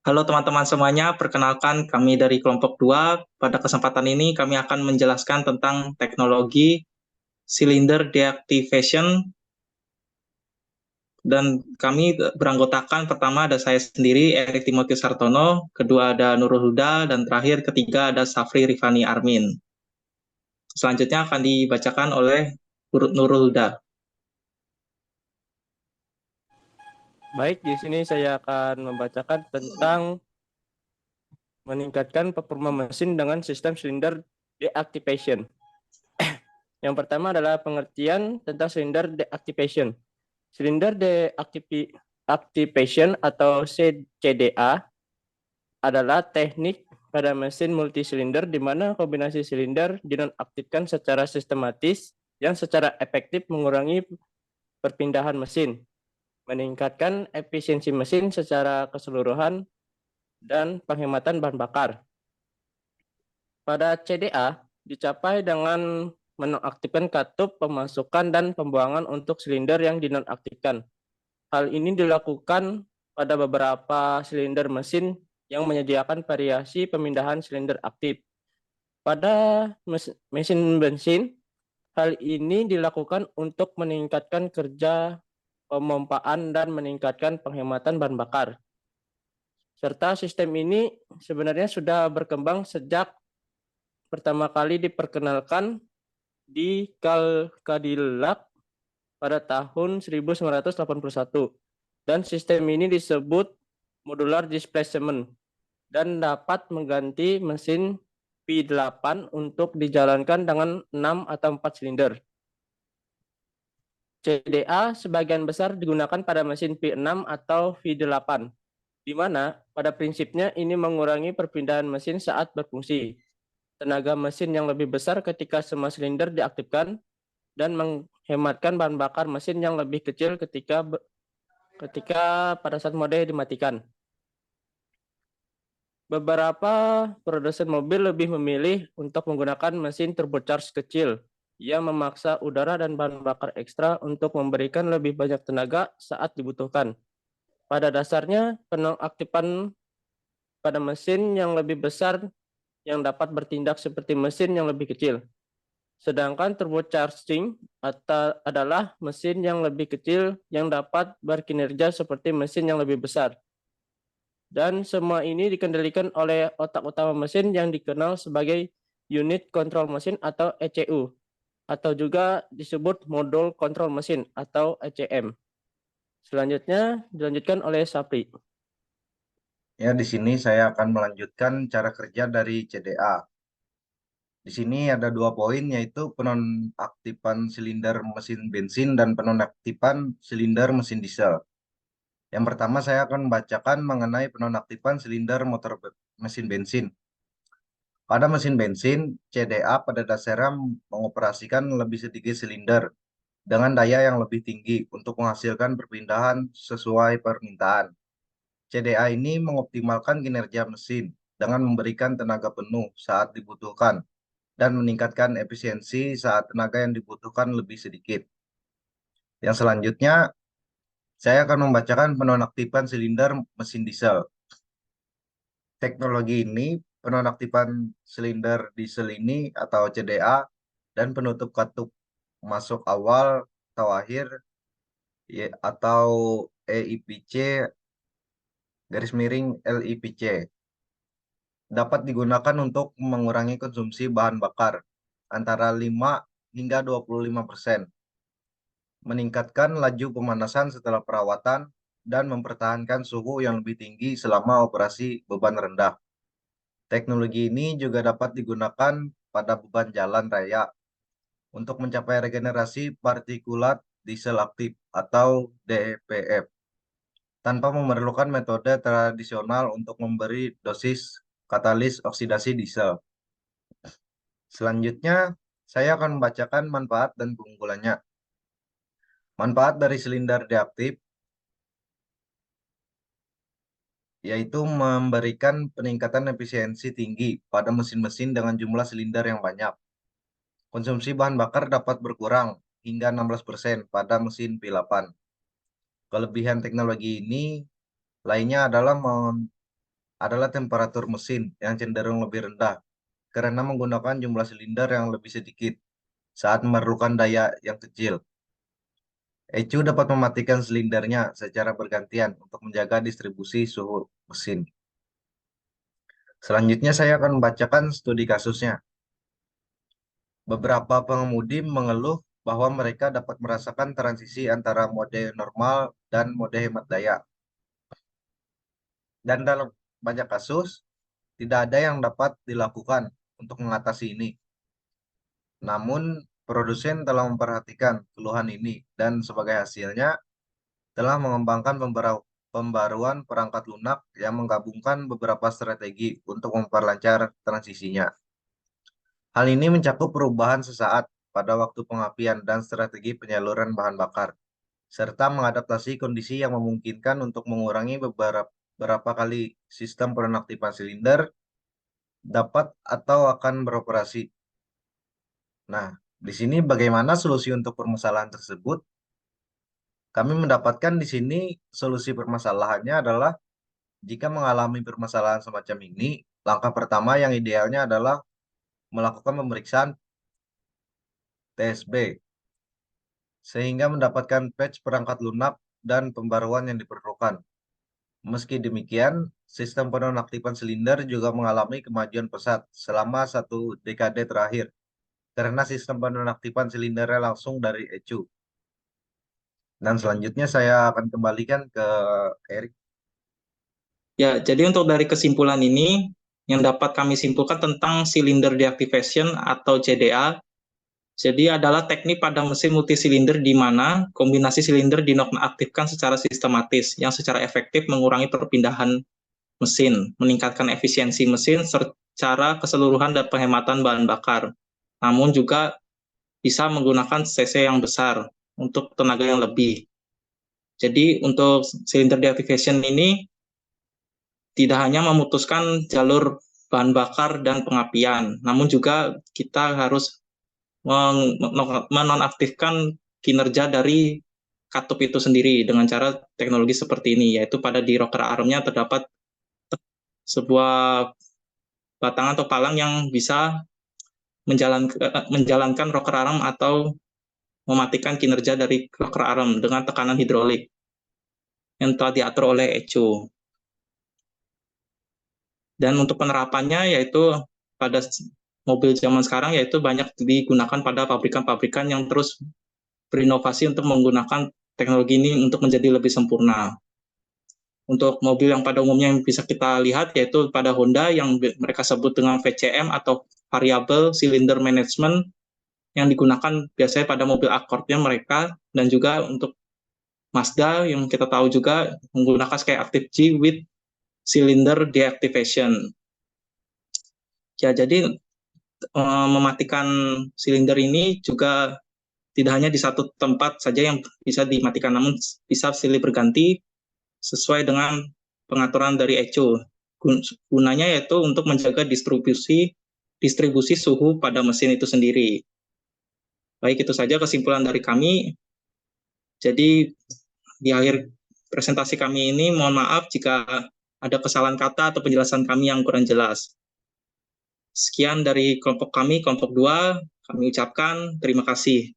Halo teman-teman semuanya, perkenalkan kami dari kelompok 2. Pada kesempatan ini kami akan menjelaskan tentang teknologi cylinder deactivation dan kami beranggotakan pertama ada saya sendiri, Erik Timotius Sartono, kedua ada Nurul Huda, dan terakhir ketiga ada Safri Rifani Armin. Selanjutnya akan dibacakan oleh Nurul Huda. Baik, di sini saya akan membacakan tentang meningkatkan performa mesin dengan sistem silinder deactivation. Yang pertama adalah pengertian tentang silinder deactivation. Silinder deactivation atau CDA adalah teknik pada mesin multisilinder di mana kombinasi silinder dinonaktifkan secara sistematis yang secara efektif mengurangi perpindahan mesin, meningkatkan efisiensi mesin secara keseluruhan, dan penghematan bahan bakar. Pada CDA dicapai dengan menonaktifkan katup pemasukan dan pembuangan untuk silinder yang dinonaktifkan. Hal ini dilakukan pada beberapa silinder mesin yang menyediakan variasi pemindahan silinder aktif. Pada mesin bensin, hal ini dilakukan untuk meningkatkan kerja pemompaan dan meningkatkan penghematan bahan bakar. Serta sistem ini sebenarnya sudah berkembang sejak pertama kali diperkenalkan di Cadillac pada tahun 1981. Dan sistem ini disebut modular displacement dan dapat mengganti mesin V8 untuk dijalankan dengan 6 atau 4 silinder. CDA sebagian besar digunakan pada mesin V6 atau V8, di mana pada prinsipnya ini mengurangi perpindahan mesin saat berfungsi, tenaga mesin yang lebih besar ketika semua silinder diaktifkan, dan menghematkan bahan bakar mesin yang lebih kecil ketika pada saat mode dimatikan. Beberapa produsen mobil lebih memilih untuk menggunakan mesin turbocharged kecil yang memaksa udara dan bahan bakar ekstra untuk memberikan lebih banyak tenaga saat dibutuhkan. Pada dasarnya, penonaktifan pada mesin yang lebih besar yang dapat bertindak seperti mesin yang lebih kecil. Sedangkan turbocharging adalah mesin yang lebih kecil yang dapat berkinerja seperti mesin yang lebih besar. Dan semua ini dikendalikan oleh otak utama mesin yang dikenal sebagai Unit Control Machine atau ECU, atau juga disebut Modul Control Machine atau ECM. Selanjutnya dilanjutkan oleh Sapri. Ya, di sini saya akan melanjutkan cara kerja dari CDA. Di sini ada 2 poin, yaitu penonaktifan silinder mesin bensin dan penonaktifan silinder mesin diesel. Yang pertama saya akan membacakan mengenai penonaktifan silinder motor mesin bensin. Pada mesin bensin, CDA pada dasarnya mengoperasikan lebih sedikit silinder dengan daya yang lebih tinggi untuk menghasilkan perpindahan sesuai permintaan. CDA ini mengoptimalkan kinerja mesin dengan memberikan tenaga penuh saat dibutuhkan dan meningkatkan efisiensi saat tenaga yang dibutuhkan lebih sedikit. Yang selanjutnya, saya akan membacakan penonaktifan silinder mesin diesel. Teknologi ini, penonaktifan silinder diesel ini atau CDA dan penutup katup masuk awal atau akhir atau EIPC garis miring LIPC dapat digunakan untuk mengurangi konsumsi bahan bakar antara 5 hingga 25%, meningkatkan laju pemanasan setelah perawatan, dan mempertahankan suhu yang lebih tinggi selama operasi beban rendah. Teknologi ini juga dapat digunakan pada beban jalan raya untuk mencapai regenerasi partikulat diesel aktif atau DPF tanpa memerlukan metode tradisional untuk memberi dosis katalis oksidasi diesel. Selanjutnya, saya akan membacakan manfaat dan keunggulannya. Manfaat dari silinder deaktif yaitu memberikan peningkatan efisiensi tinggi pada mesin-mesin dengan jumlah silinder yang banyak. Konsumsi bahan bakar dapat berkurang hingga 16% pada mesin V8. Kelebihan teknologi ini lainnya adalah adalah temperatur mesin yang cenderung lebih rendah karena menggunakan jumlah silinder yang lebih sedikit saat memerlukan daya yang kecil. ECU dapat mematikan silindernya secara bergantian untuk menjaga distribusi suhu mesin. Selanjutnya saya akan membacakan studi kasusnya. Beberapa pengemudi mengeluh bahwa mereka dapat merasakan transisi antara mode normal dan mode hemat daya. Dan dalam banyak kasus, tidak ada yang dapat dilakukan untuk mengatasi ini. Namun, produsen telah memperhatikan keluhan ini dan sebagai hasilnya telah mengembangkan pembaruan perangkat lunak yang menggabungkan beberapa strategi untuk memperlancar transisinya. Hal ini mencakup perubahan sesaat pada waktu pengapian dan strategi penyaluran bahan bakar, serta mengadaptasi kondisi yang memungkinkan untuk mengurangi beberapa kali sistem penonaktifan silinder dapat atau akan beroperasi. Nah, di sini bagaimana solusi untuk permasalahan tersebut? Kami mendapatkan di sini solusi permasalahannya adalah jika mengalami permasalahan semacam ini, langkah pertama yang idealnya adalah melakukan pemeriksaan TSB sehingga mendapatkan patch perangkat lunak dan pembaruan yang diperlukan. Meski demikian, sistem penonaktifan silinder juga mengalami kemajuan pesat selama 1 dekade terakhir karena sistem penonaktifan silindernya langsung dari ECU. Dan selanjutnya saya akan kembalikan ke Erik. Ya, jadi untuk dari kesimpulan ini, yang dapat kami simpulkan tentang cylinder deactivation atau CDA, jadi adalah teknik pada mesin multisilinder di mana kombinasi silinder dinonaktifkan secara sistematis, yang secara efektif mengurangi perpindahan mesin, meningkatkan efisiensi mesin secara keseluruhan dan penghematan bahan bakar. Namun juga bisa menggunakan cc yang besar untuk tenaga yang lebih. Jadi untuk cylinder deactivation ini tidak hanya memutuskan jalur bahan bakar dan pengapian, namun juga kita harus menonaktifkan kinerja dari katup itu sendiri dengan cara teknologi seperti ini, yaitu pada di rocker armnya terdapat sebuah batangan atau palang yang bisa menjalankan rocker arm atau mematikan kinerja dari rocker arm dengan tekanan hidrolik yang telah diatur oleh ECU. Dan untuk penerapannya yaitu pada mobil zaman sekarang yaitu banyak digunakan pada pabrikan-pabrikan yang terus berinovasi untuk menggunakan teknologi ini untuk menjadi lebih sempurna. Untuk mobil yang pada umumnya yang bisa kita lihat yaitu pada Honda yang mereka sebut dengan VCM atau Variable Cylinder Management yang digunakan biasanya pada mobil Accord-nya mereka, dan juga untuk Mazda yang kita tahu juga menggunakan Sky Active G with Cylinder Deactivation. Ya, jadi mematikan silinder ini juga tidak hanya di satu tempat saja yang bisa dimatikan, namun bisa silih berganti sesuai dengan pengaturan dari ECU. Gunanya yaitu untuk menjaga distribusi suhu pada mesin itu sendiri. Baik, itu saja kesimpulan dari kami. Jadi di akhir presentasi kami ini mohon maaf jika ada kesalahan kata atau penjelasan kami yang kurang jelas. Sekian dari kelompok kami, kelompok 2, kami ucapkan terima kasih.